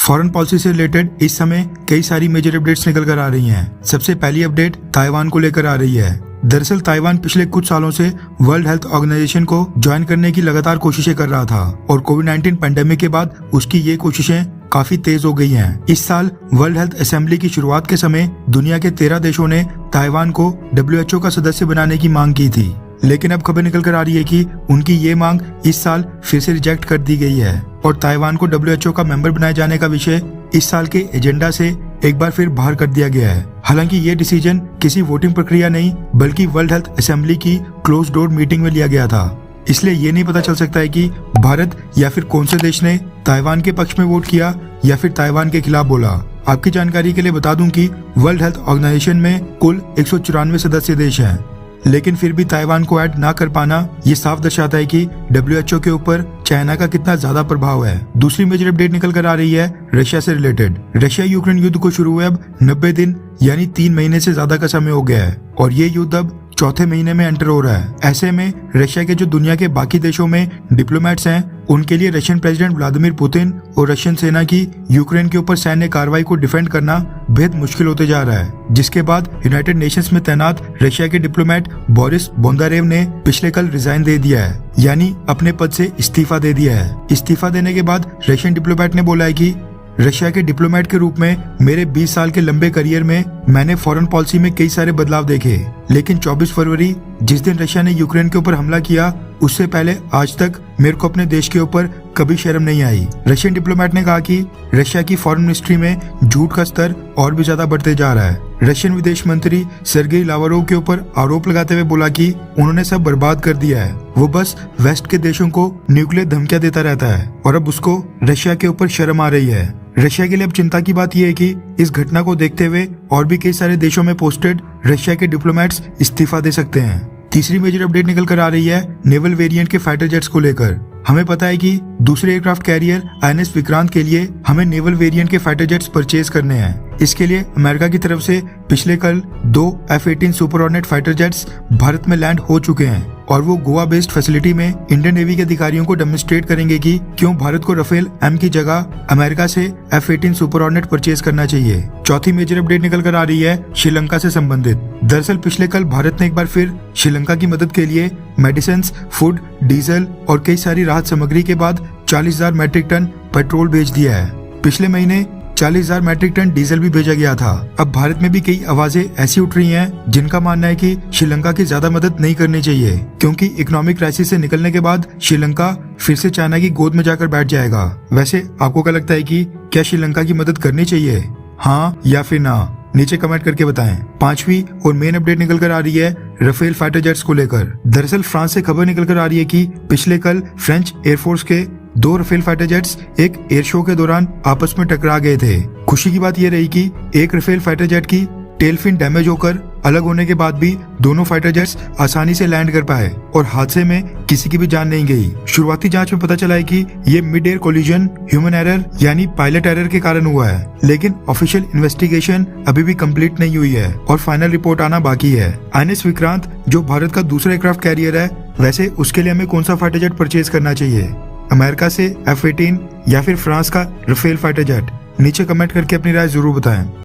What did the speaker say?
Foreign policy से related इस समय कई सारी मेजर अपडेट्स निकल कर आ रही हैं। सबसे पहली अपडेट ताइवान को लेकर आ रही है। दरअसल ताइवान पिछले कुछ सालों से वर्ल्ड हेल्थ ऑर्गेनाइजेशन को ज्वाइन करने की लगातार कोशिशें कर रहा था और कोविड-19 पैंडेमिक के बाद उसकी ये कोशिशें काफी तेज हो गई हैं। इस साल वर्ल्ड हेल्थ असेंबली की शुरुआत के समय दुनिया के 13 देशों ने ताइवान को WHO का सदस्य बनाने की मांग की थी, लेकिन अब खबर निकल कर आ रही है कि उनकी ये मांग इस साल फिर से रिजेक्ट कर दी गई है और ताइवान को WHO का मेंबर बनाए जाने का विषय इस साल के एजेंडा से एक बार फिर बाहर कर दिया गया है। हालांकि ये डिसीजन किसी वोटिंग प्रक्रिया नहीं बल्कि वर्ल्ड हेल्थ असेंबली की क्लोज डोर मीटिंग में लिया गया था, इसलिए ये नहीं पता चल सकता है कि भारत या फिर कौन से देश ने ताइवान के पक्ष में वोट किया या फिर ताइवान के खिलाफ बोला। आपकी जानकारी के लिए बता दूं कि वर्ल्ड हेल्थ ऑर्गेनाइजेशन में कुल 194 सदस्य देश हैं, लेकिन फिर भी ताइवान को ऐड ना कर पाना ये साफ दर्शाता है कि WHO के ऊपर चाइना का कितना ज्यादा प्रभाव है। दूसरी मेजर अपडेट निकल कर आ रही है रशिया से रिलेटेड। रशिया यूक्रेन युद्ध को शुरू हुए अब 90 दिन यानी 3 महीने से ज्यादा का समय हो गया है और ये युद्ध अब चौथे महीने में एंटर हो रहा है। ऐसे में रशिया के जो दुनिया के बाकी देशों में डिप्लोमेट्स हैं उनके लिए रशियन प्रेसिडेंट व्लादिमीर पुतिन और रशियन सेना की यूक्रेन के ऊपर सैन्य कार्रवाई को डिफेंड करना बेहद मुश्किल होते जा रहा है, जिसके बाद यूनाइटेड नेशंस में तैनात रशिया के डिप्लोमेट बोरिस बोंदारेव ने पिछले कल रिजाइन दे दिया है, यानी अपने पद से इस्तीफा दे दिया है। इस्तीफा देने के बाद रशियन डिप्लोमेट ने बोला है कि रशिया के डिप्लोमेट के रूप में मेरे 20 साल के लंबे करियर में मैंने फॉरेन पॉलिसी में कई सारे बदलाव देखे, लेकिन 24 फरवरी जिस दिन रशिया ने यूक्रेन के ऊपर हमला किया उससे पहले आज तक मेरे को अपने देश के ऊपर कभी शर्म नहीं आई। रशियन डिप्लोमेट ने कहा कि रशिया की फॉरेन मिनिस्ट्री में झूठ का स्तर और भी ज्यादा बढ़ते जा रहा है। रशियन विदेश मंत्री सर्गेई लावरोव के ऊपर आरोप लगाते हुए बोला कि उन्होंने सब बर्बाद कर दिया है, वो बस वेस्ट के देशों को न्यूक्लियर धमकियां देता रहता है और अब उसको रशिया के ऊपर शर्म आ रही है। रशिया के लिए अब चिंता की बात यह है कि इस घटना को देखते हुए और भी कई सारे देशों में पोस्टेड रशिया के डिप्लोमेट्स इस्तीफा दे सकते हैं। तीसरी मेजर अपडेट निकल कर आ रही है नेवल वेरिएंट के फाइटर जेट्स को लेकर। हमें पता है कि दूसरे एयरक्राफ्ट कैरियर INS विक्रांत के लिए हमें नेवल वेरिएंट के फाइटर जेट्स परचेज करने हैं। इसके लिए अमेरिका की तरफ से पिछले कल 2 F-18 super hornet fighter jets Bharat में लैंड हो चुके हैं और वो गोवा बेस्ड फैसिलिटी में इंडियन नेवी के अधिकारियों को डेमोन्स्ट्रेट करेंगे कि क्यों भारत को राफेल M की जगह अमेरिका से F-18 सुपर हॉर्नेट परचेज करना चाहिए। चौथी मेजर अपडेट निकल कर आ रही है श्रीलंका से संबंधित। दरअसल पिछले कल भारत ने एक बार फिर श्रीलंका की मदद के लिए मेडिसिन, फूड, डीजल और कई सारी राहत सामग्री के बाद 40,000 मैट्रिक टन पेट्रोल भेज दिया है। पिछले महीने 40,000 मैट्रिक टन डीजल भी भेजा गया था। अब भारत में भी कई आवाजें ऐसी उठ रही हैं जिनका मानना है कि श्रीलंका की ज्यादा मदद नहीं करनी चाहिए, क्योंकि इकोनॉमिक क्राइसिस से निकलने के बाद श्रीलंका फिर से चाइना की गोद में जाकर बैठ जाएगा। वैसे आपको क्या लगता है कि क्या श्रीलंका की मदद करनी चाहिए, हाँ या फिर ना? नीचे कमेंट करके बताएं। पांचवी और मेन अपडेट निकल कर आ रही है राफेल फाइटर जेट्स को लेकर। दरअसल फ्रांस से खबर निकल कर आ रही है कि पिछले कल फ्रेंच एयरफोर्स के 2 राफेल फाइटर जेट्स एक एयर शो के दौरान आपस में टकरा गए थे। खुशी की बात यह रही कि एक राफेल फाइटर जेट की टेल फिन डैमेज होकर अलग होने के बाद भी दोनों फाइटर जेट्स आसानी से लैंड कर पाए और हादसे में किसी की भी जान नहीं गई। शुरुआती जांच में पता चला है कि ये mid air collision human error यानी पायलट एरर के कारण हुआ है, लेकिन ऑफिशियल इन्वेस्टिगेशन अभी भी कंप्लीट नहीं हुई है और फाइनल रिपोर्ट आना बाकी है। INS विक्रांत जो भारत का दूसरा एयरक्राफ्ट कैरियर है, वैसे उसके लिए हमें कौन सा फाइटर जेट परचेज करना चाहिए, अमेरिका से F-18 या फिर फ्रांस का राफेल फाइटर जेट? नीचे कमेंट करके अपनी राय जरूर बताएं।